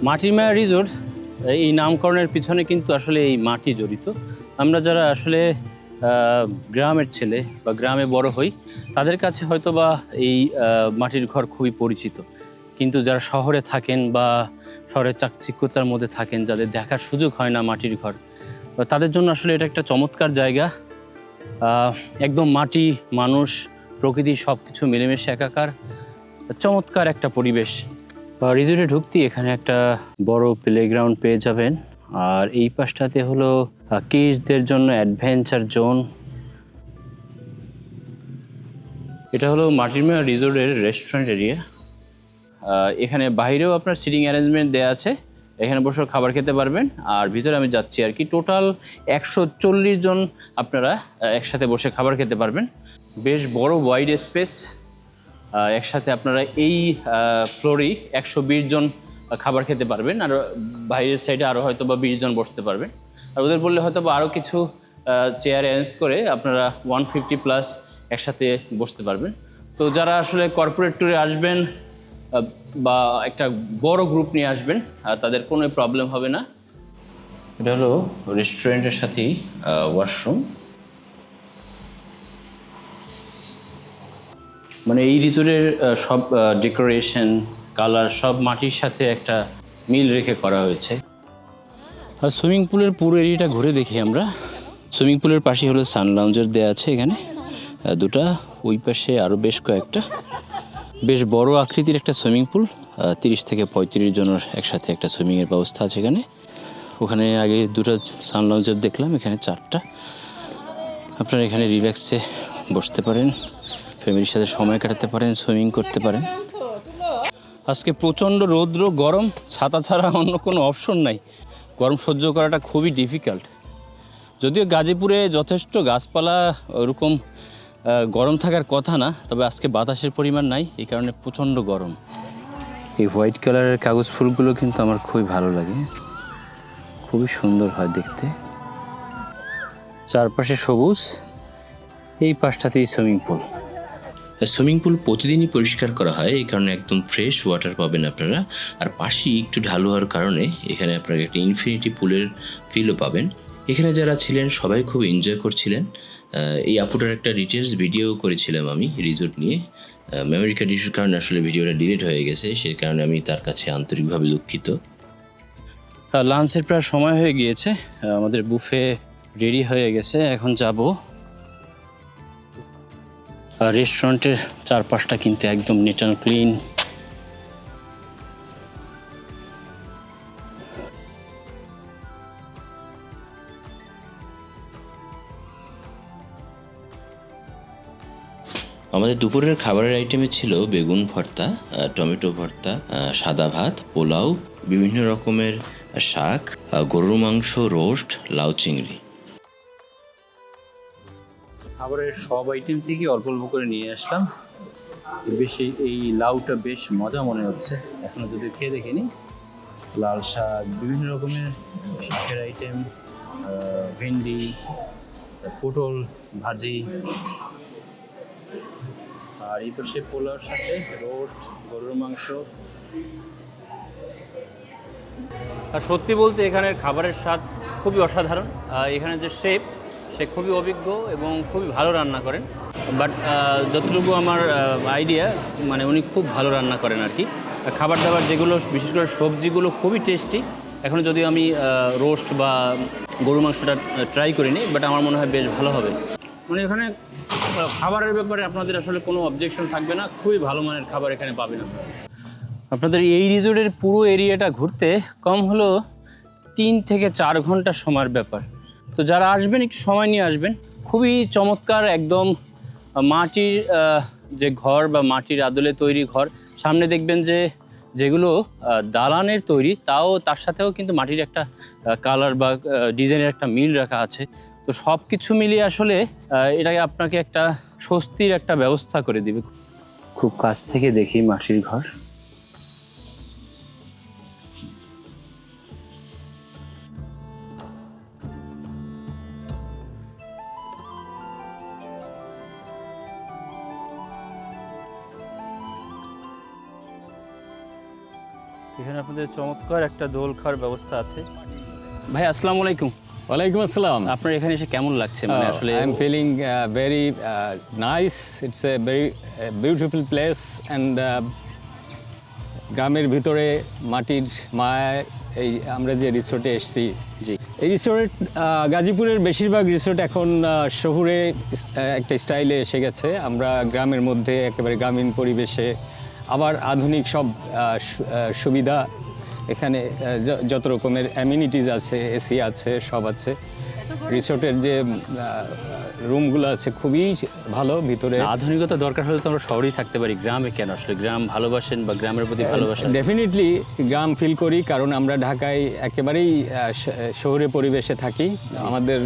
মাটির মায়া রিসোর্ট এই নামকরণের পিছনে কিন্তু আসলে এই মাটি জড়িত। আমরা যারা আসলে গ্রামের ছেলে বা গ্রামে বড় হই তাদের কাছে হয়তো বা এই মাটির ঘর খুবই পরিচিত, কিন্তু যারা শহরে থাকেন বা শহরের চাকচিক্যতার মধ্যে থাকেন, যাদের দেখার সুযোগ হয় না মাটির ঘর, তাদের জন্য আসলে এটা একটা চমৎকার জায়গা। একদম মাটি, মানুষ, প্রকৃতি সব কিছু মিলেমিশে একাকার, চমৎকার একটা পরিবেশ। রিসোর্টে ঢুকতেই এখানে একটা বড় প্লেগ্রাউন্ড পেয়ে যাবেন, আর এই পাশটাতে হলো কিডসদের জন্য অ্যাডভেঞ্চার জোন। এটা হলো মাটির মেয়া রিসোর্টের রেস্টুরেন্ট এরিয়া। এখানে বাইরেও আপনার সিটিং অ্যারেঞ্জমেন্ট দেওয়া আছে, এখানে বসে খাবার খেতে পারবেন। আর ভিতরে আমি যাচ্ছি আর কি, টোটাল 140 জন আপনারা একসাথে বসে খাবার খেতে পারবেন। বেশ বড় ওয়াইড স্পেস, একসাথে আপনারা এই ফ্লোরেই 120 জন খাবার খেতে পারবেন। আর বাইরের সাইডে আরও হয়তো বা 20 জন বসতে পারবেন। আর ওদের বললে হয়তো বা আরও কিছু চেয়ার অ্যারেঞ্জ করে আপনারা 150+ একসাথে বসতে পারবেন। তো যারা আসলে কর্পোরেট ট্যুরে আসবেন বা একটা বড় গ্রুপ নিয়ে আসবেন, তাদের কোনো প্রবলেম হবে না। এটা হলো রেস্টুরেন্টের সাথেই ওয়াশরুম। মানে এই রিসোর্টের সব ডেকোরেশন, কালার সব মাটির সাথে একটা মিল রেখে করা হয়েছে। আর সুইমিং পুলের পুরো এরিয়াটা ঘুরে দেখি আমরা। সুইমিং পুলের পাশে হলো সান লাউঞ্জার দেওয়া আছে এখানে দুটা, ওই পাশে আরও বেশ কয়েকটা। বেশ বড় আকৃতির একটা সুইমিং পুল, 30 থেকে 35 জনের একসাথে একটা সুইমিংয়ের ব্যবস্থা আছে এখানে। ওখানে আগে দুটো সান লাউঞ্জার দেখলাম, এখানে 4টা। আপনারা এখানে রিল্যাক্সে বসতে পারেন, ফ্যামিলির সাথে সময় কাটাতে পারেন, সুইমিং করতে পারেন। আজকে প্রচণ্ড রৌদ্র, গরম, ছাতা ছাড়া অন্য কোনো অপশন নাই। গরম সহ্য করাটা খুবই ডিফিকাল্ট। যদিও গাজীপুরে যথেষ্ট গাছপালা, ওরকম গরম থাকার কথা না, তবে আজকে বাতাসের পরিমাণ নাই, এই কারণে প্রচণ্ড গরম। এই হোয়াইট কালারের কাগজ ফুলগুলো কিন্তু আমার খুবই ভালো লাগে, খুবই সুন্দর হয় দেখতে। চারপাশে সবুজ, এই পাশটাতেই সুইমিং পুল। সুইমিং পুল প্রতিদিনই পরিষ্কার করা হয়, এই কারণে একদম ফ্রেশ ওয়াটার পাবেন আপনারা। আর পাশেই একটু ঢালু হওয়ার কারণে এখানে আপনারা একটা ইনফিনিটি পুলের ফিলও পাবেন। এখানে যারা ছিলেন সবাই খুব এনজয় করছিলেন। এই আপুটার একটা ডিটেলস ভিডিও করেছিলাম আমি রিসোর্ট নিয়ে, মেমোরি কার্ড ইস্যুর কারণে আসলে ভিডিওটা ডিলিট হয়ে গেছে, সেই কারণে আমি তার কাছে আন্তরিকভাবে দুঃখিত। লাঞ্চের প্রায় সময় হয়ে গিয়েছে, আমাদের বুফে রেডি হয়ে গেছে, এখন যাব। রেস্টুরেন্টের চারপাশটা কিন্তু একদম নিট অ্যান্ড ক্লিন। আমাদের দুপুরের খাবারের আইটেমে ছিল বেগুন ভর্তা, টমেটো ভর্তা, সাদা ভাত, পোলাও, বিভিন্ন রকমের শাক, গরুর মাংস, রোস্ট, লাউ চিংড়ি। খাবারের সব আইটেম থেকে অল্প অল্প করে নিয়ে আসলাম। বেশি এই লাউটা বেশ মজা মনে হচ্ছে, এখনো যদি খেয়ে দেখিনি। লাল শাক, বিভিন্ন রকমের শাকের আইটেম, ভেন্ডি, পটল ভাজি, আর এই পাশে পোলাওর সাথে রোস্ট, গরুর মাংস। আর সত্যি বলতে এখানের খাবারের স্বাদ খুবই অসাধারণ। এখানে যে শেফ, সে খুবই অভিজ্ঞ এবং খুবই ভালো রান্না করেন। বাট যতটুকু আমার আইডিয়া, মানে উনি খুব ভালো রান্না করেন আর কি। খাবার দাবার যেগুলো, বিশেষ করে সবজিগুলো খুবই টেস্টি। এখনও যদিও আমি রোস্ট বা গরু মাংসটা ট্রাই করিনি, বাট আমার মনে হয় বেশ ভালো হবে। মানে এখানে খাবারের ব্যাপারে আপনাদের আসলে কোনো অবজেকশন থাকবে না, খুবই ভালো মানের খাবার এখানে পাবেন আপনারা। আপনাদের এই রিসোর্টের পুরো এরিয়াটা ঘুরতে কম হলো 3 থেকে 4 ঘন্টা সময়ের ব্যাপার। তো যারা আসবেন একটু সময় নিয়ে আসবেন। খুবই চমৎকার, একদম মাটির যে ঘর বা মাটির আদলে তৈরি ঘর। সামনে দেখবেন যে যেগুলো দালানের তৈরি, তাও তার সাথেও কিন্তু মাটির একটা কালার বা ডিজাইনের একটা মিল রাখা আছে। তো সব কিছু মিলিয়ে আসলে এটাকে আপনাকে একটা স্বস্তির একটা ব্যবস্থা করে দিবে। খুব কাছ থেকে দেখি মাটির ঘর। এখানে আপনাদের চমৎকার একটা দোল খাওয়ার ব্যবস্থা আছে। ভাই আসসালামু আলাইকুম। ওয়ালাইকুম আসসালাম। আপনার এখানে এসে কেমন লাগছে? মানে আসলে I am feeling very nice, it's a very beautiful place and গ্রামের ভিতরে মাটির মায়ায় এই আমরা যে রিসোর্টে এসেছি, জি এই রিসোর্ট গাজীপুরের বেশিরভাগ রিসোর্ট এখন শহুরে একটা স্টাইলে এসে গেছে। আমরা গ্রামের মধ্যে একেবারে গ্রামীণ পরিবেশে আবার আধুনিক সব সুবিধা এখানে যত রকমের অ্যামিনিটিস আছে, এসি আছে, সব আছে। রিসোর্টের যে রুমগুলো আছে খুবই ভালো। ভিতরে আধুনিকতা দরকার হলে তো আমরা শহরেই থাকতে পারি, গ্রামে কেন? আসলে গ্রাম ভালোবাসেন বা গ্রামের প্রতি ভালোবাসেন? ডেফিনেটলি গ্রাম ফিল করি, কারণ আমরা ঢাকায় একেবারেই শহুরে পরিবেশে থাকি। আমাদের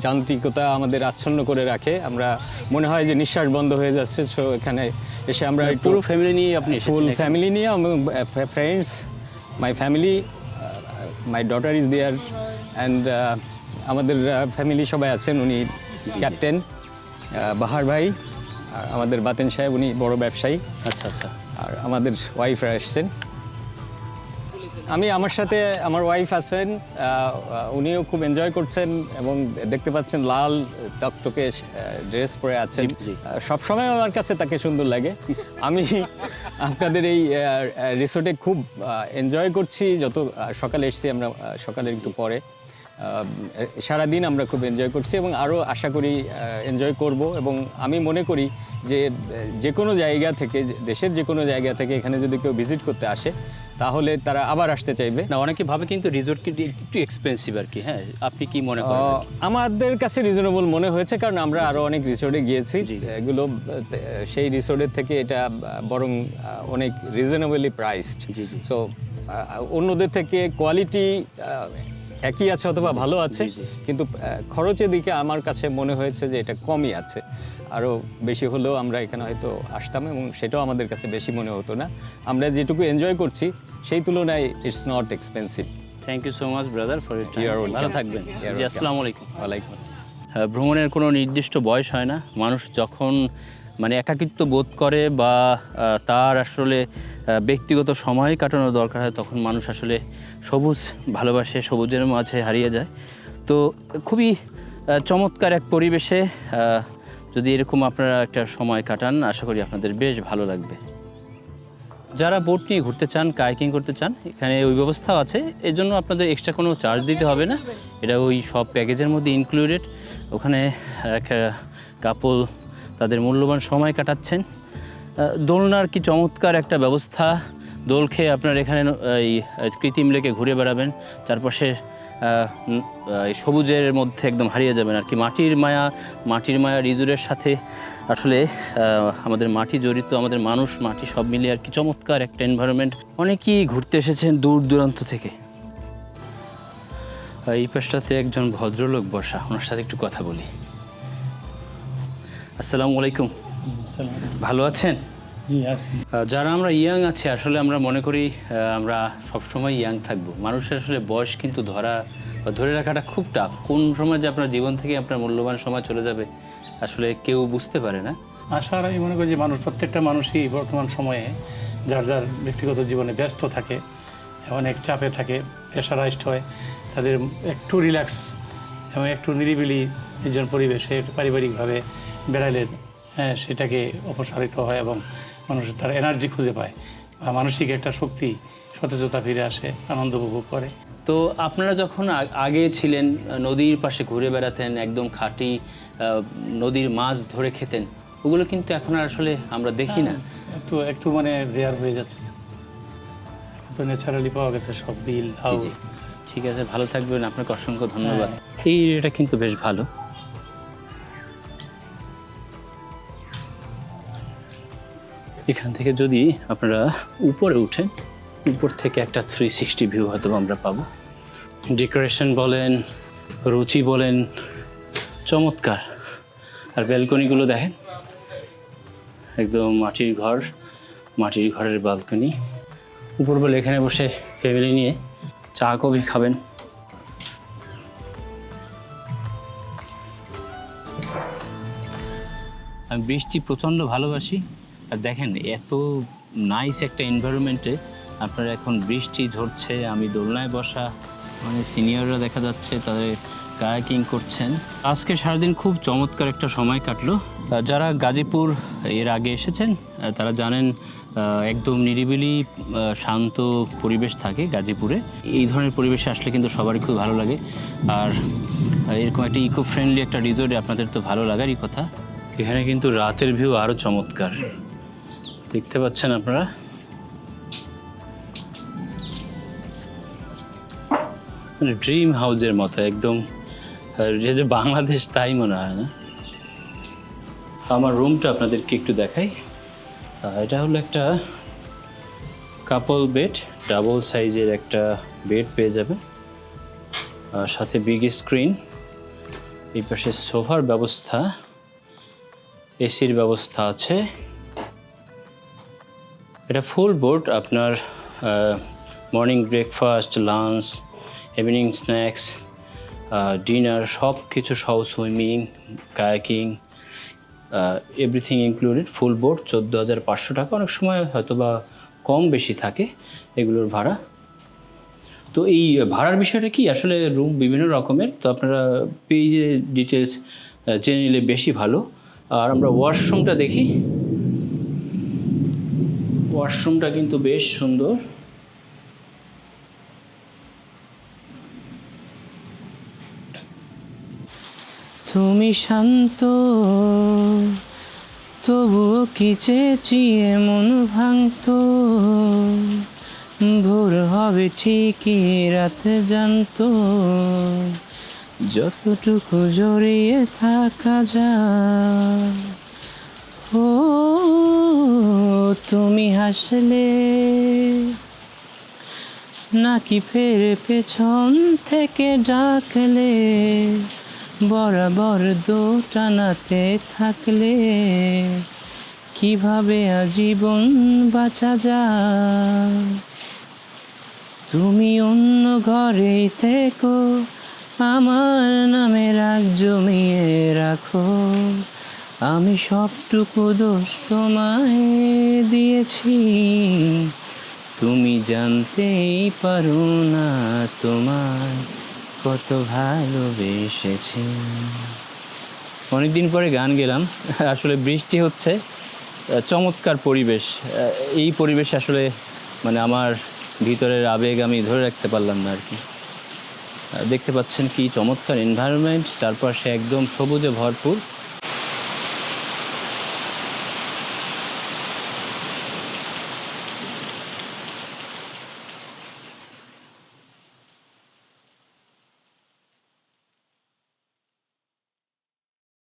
যান্ত্রিকতা আমাদের আচ্ছন্ন করে রাখে, আমরা মনে হয় যে নিঃশ্বাস বন্ধ হয়ে যাচ্ছে। সো এখানে এসে আমরা পুরো ফ্যামিলি নিয়ে আপনি ফুল ফ্যামিলি নিয়ে, friends, my family, my daughter is there and আমাদের ফ্যামিলি সবাই আছেন। উনি ক্যাপ্টেন বাহার ভাই, আর আমাদের বাতেন সাহেব, উনি বড় ব্যবসায়ী। আচ্ছা আচ্ছা। আর আমাদের ওয়াইফরা এসছেন। আমার সাথে আমার ওয়াইফ আছেন, উনিও খুব এনজয় করছেন এবং দেখতে পাচ্ছেন লাল টকটকে ড্রেস পরে আছেন। সবসময় আমার কাছে তাকে সুন্দর লাগে। আমি আপনাদের এই রিসোর্টে খুব এনজয় করছি। যত সকালে এসেছি আমরা, সকালের একটু পরে, সারাদিন আমরা খুব এনজয় করছি এবং আরও আশা করি এনজয় করব। এবং আমি মনে করি যে কোনো জায়গা থেকে, দেশের যে কোনো জায়গা থেকে এখানে যদি কেউ ভিজিট করতে আসে তাহলে তারা আবার আসতে চাইবে। না, অনেকে ভাবে কিন্তু রিসোর্ট কিন্তু একটু এক্সপেন্সিভ আর কি। হ্যাঁ, আপনি কি মনে করেন? আমাদের কাছে রিজনেবল মনে হয়েছে, কারণ আমরা আরও অনেক রিসোর্টে গিয়েছি। এগুলো সেই রিসোর্টের থেকে এটা বরং অনেক রিজনেবলি প্রাইসড। সো অন্যদের থেকে কোয়ালিটি একই আছে অথবা ভালো আছে, কিন্তু খরচের দিকে আমার কাছে মনে হয়েছে যে এটা কমই আছে। আরও বেশি হলেও আমরা এখানে হয়তো আসতাম এবং সেটাও আমাদের কাছে বেশি মনে হতো না। আমরা যেটুকু এনজয় করছি সেই তুলনায় it's not expensive. Thank you so much brother for your time. ভালো থাকবেন। জি, আসসালামু আলাইকুম। ওয়ালাইকুম আসসালাম। ভ্রমণের কোনো নির্দিষ্ট বয়স হয় না। মানুষ যখন মানে একাকিত্ব বোধ করে বা তার আসলে ব্যক্তিগত সময় কাটানোর দরকার হয়, তখন মানুষ আসলে সবুজ ভালোবাসে, সবুজের মাঝে হারিয়ে যায়। তো খুবই চমৎকার এক পরিবেশে যদি এরকম আপনারা একটা সময় কাটান, আশা করি আপনাদের বেশ ভালো লাগবে। যারা বোট নিয়ে ঘুরতে চান, কায়াকিং করতে চান, এখানে ওই ব্যবস্থাও আছে। এর জন্য আপনাদের এক্সট্রা কোনো চার্জ দিতে হবে না, এটা ওই সব প্যাকেজের মধ্যে ইনক্লুডেড। ওখানে এক কাপল তাদের মূল্যবান সময় কাটাচ্ছেন। দোলনার কি চমৎকার একটা ব্যবস্থা। দোল খেয়ে আপনার এখানে এই কৃত্রিম লেকে ঘুরে বেড়াবেন, চারপাশে সবুজের মধ্যে একদম হারিয়ে যাবেন আর কি। মাটির মায়া রিজোর্টের সাথে আসলে আমাদের মাটি জড়িত, আমাদের মানুষ, মাটি সব মিলিয়ে আর কি চমৎকার একটা এনভায়রনমেন্ট। অনেকেই ঘুরতে এসেছেন দূর দূরান্ত থেকে। এই পাশটাতে একজন ভদ্রলোক বসা, ওনার সাথে একটু কথা বলি। আসসালামু আলাইকুম। ভালো আছেন? যারা আমরা ইয়াং আছি, আসলে আমরা মনে করি আমরা সবসময় ইয়াং থাকবো। মানুষের আসলে বয়স কিন্তু ধরে রাখাটা খুব টাফ। কোন সময় যে আপনার জীবন থেকে আপনার মূল্যবান সময় চলে যাবে আসলে কেউ বুঝতে পারে না। আশার আমি মনে করি যে প্রত্যেকটা মানুষই বর্তমান সময়ে যার যার ব্যক্তিগত জীবনে ব্যস্ত থাকে, অনেক চাপে থাকে, প্রেশারাইজড হয়। তাদের একটু রিল্যাক্স এবং একটু নিরিবিলি নির্জন পরিবেশে পারিবারিকভাবে বেড়াইলে সেটাকে অপসারিত হয় এবং মানুষ তার এনার্জি খুঁজে পায় বা মানসিক একটা শক্তি, সতেজতা ফিরে আসে, আনন্দ উপভোগ করে। তো আপনারা যখন আগে ছিলেন, নদীর পাশে ঘুরে বেড়াতেন, একদম খাঁটি নদীর মাছ ধরে খেতেন, ওগুলো কিন্তু এখন আর আসলে আমরা দেখি না। একটু মানে রেয়ার হয়ে যাচ্ছে, তো ন্যাচারালি পাওয়া গেছে সব বিল। ঠিক আছে, ভালো থাকবেন, আপনাকে অসংখ্য ধন্যবাদ। এই এরিয়াটা কিন্তু বেশ ভালো। এখান থেকে যদি আপনারা উপরে উঠেন, উপর থেকে একটা 360 ভিউ হয়তো আমরা পাবো। ডেকোরেশন বলেন, রুচি বলেন, চমৎকার। আর ব্যালকনিগুলো দেখেন, একদম মাটির ঘরের ব্যালকনি। উপরবেলা এখানে বসে ফ্যামিলি নিয়ে চা কফি খাবেন। আমি বৃষ্টি প্রচণ্ড ভালোবাসি। আর দেখেন, এত নাইস একটা এনভায়রনমেন্টে আপনার এখন বৃষ্টি ঝরছে, আমি দোলনায় বসা, মানে সিনিয়ররা দেখা যাচ্ছে তাদের কায়াকিং করছেন। আজকে সারাদিন খুব চমৎকার একটা সময় কাটলো। যারা গাজীপুর এর আগে এসেছেন তারা জানেন একদম নিরিবিলি শান্ত পরিবেশ থাকে গাজীপুরে। এই ধরনের পরিবেশে আসলে কিন্তু সবারই খুব ভালো লাগে। আর এরকম একটা ইকো ফ্রেন্ডলি একটা রিসোর্টে আপনাদের তো ভালো লাগারই কথা। এখানে কিন্তু রাতের ভিউ আরও চমৎকার, দেখতে পাচ্ছেন আপনারা। মানে ড্রিম হাউসের মতো একদম, যে বাংলাদেশ তাই মনে হয় না। আমার রুমটা আপনাদেরকে একটু দেখাই। এটা হলো একটা কাপল বেড, ডাবল সাইজের একটা বেড পেয়ে যাবেন, সাথে বিগ স্ক্রিন, এই পাশে সোফার ব্যবস্থা, এসির ব্যবস্থা আছে। এটা ফুল বোর্ড, আপনার morning breakfast, lunch, evening snacks, dinner সব কিছু সহ, swimming, kayaking, everything included. Full board 14,500 টাকা। অনেক সময় হয়তো বা কম বেশি থাকে এগুলোর ভাড়া। তো এই ভাড়ার বিষয়টা কি, আসলে রুম বিভিন্ন রকমের, তো আপনারা পেজে ডিটেলস জেনে নিলে বেশি ভালো। আর আমরা ওয়াশরুমটা দেখি। ওয়াশরুমটা কিন্তু বেশ সুন্দর। তুমি শান্ত, তবুও কি চেঁচিয়ে মন ভাঙত, ভোর হবে ঠিকই রাত জানতো, যতটুকু জড়িয়ে থাকা যায়। ও তুমি হাসলে নাকি ফের পেছন থেকে ডাকলে, বরাবর দোটানাতে থাকলে কিভাবে আজীবন বাঁচা যায়। তুমি অন্য ঘরেই থেকো, আমার নামে রাগ জমিয়ে রাখো, আমি সবটুকু দোষ তোমায় দিয়েছি, তুমি জানতেই পারো না তোমায় কত ভালোবেসেছি। অনেকদিন পরে গান গেলাম, আসলে বৃষ্টি হচ্ছে, চমৎকার পরিবেশ। এই পরিবেশ আসলে মানে আমার ভিতরের আবেগ আমি ধরে রাখতে পারলাম না আর কি। দেখতে পাচ্ছেন কি চমৎকার এনভায়রনমেন্ট, চারপাশে একদম সবুজে ভরপুর।